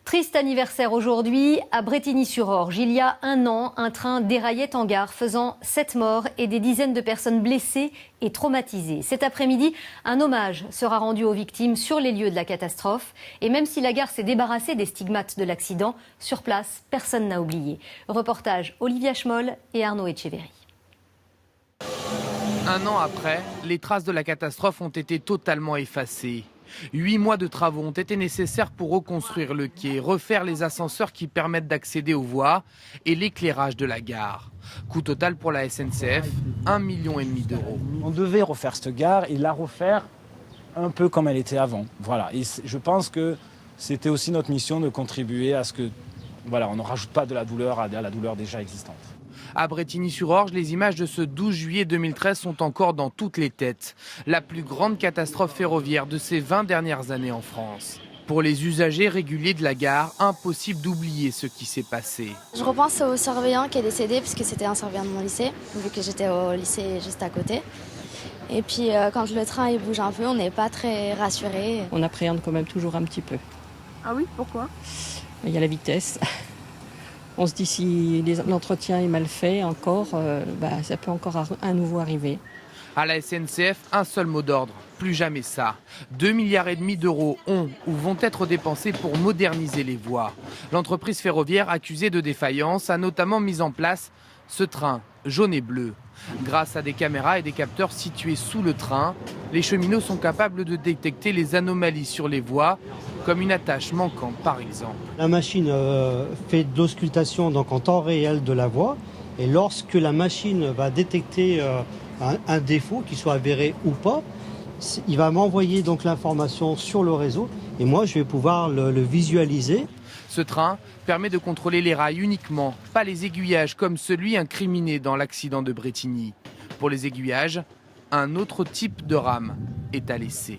Triste anniversaire aujourd'hui à Brétigny-sur-Orge. Il y a un an, un train déraillait en gare, faisant 7 morts et des dizaines de personnes blessées et traumatisées. Cet après-midi, un hommage sera rendu aux victimes sur les lieux de la catastrophe. Et même si la gare s'est débarrassée des stigmates de l'accident, sur place, personne n'a oublié. Reportage Olivia Schmoll et Arnaud Etcheverry. Un an après, les traces de la catastrophe ont été totalement effacées. 8 mois de travaux ont été nécessaires pour reconstruire le quai, refaire les ascenseurs qui permettent d'accéder aux voies et l'éclairage de la gare. Coût total pour la SNCF, 1,5 million d'euros. On devait refaire cette gare et la refaire un peu comme elle était avant. Voilà. Et je pense que c'était aussi notre mission de contribuer à ce que, on ne rajoute pas de la douleur à la douleur déjà existante. À Brétigny-sur-Orge, les images de ce 12 juillet 2013 sont encore dans toutes les têtes. La plus grande catastrophe ferroviaire de ces 20 dernières années en France. Pour les usagers réguliers de la gare, impossible d'oublier ce qui s'est passé. Je repense au surveillant qui est décédé, puisque c'était un surveillant de mon lycée, vu que j'étais au lycée juste à côté. Et puis quand le train il bouge un peu, on n'est pas très rassuré. On appréhende quand même toujours un petit peu. Ah oui, pourquoi ? Il y a la vitesse. On se dit si l'entretien est mal fait encore, ça peut encore à nouveau arriver. À la SNCF, un seul mot d'ordre, plus jamais ça. 2,5 milliards d'euros ont ou vont être dépensés pour moderniser les voies. L'entreprise ferroviaire accusée de défaillance a notamment mis en place ce train jaune et bleu. Grâce à des caméras et des capteurs situés sous le train, les cheminots sont capables de détecter les anomalies sur les voies, comme une attache manquante par exemple. La machine fait de l'auscultation donc en temps réel de la voie, et lorsque la machine va détecter un défaut, qu'il soit avéré ou pas, il va m'envoyer donc l'information sur le réseau et moi je vais pouvoir le visualiser. Ce train permet de contrôler les rails uniquement, pas les aiguillages comme celui incriminé dans l'accident de Brétigny. Pour les aiguillages, un autre type de rame est à laisser.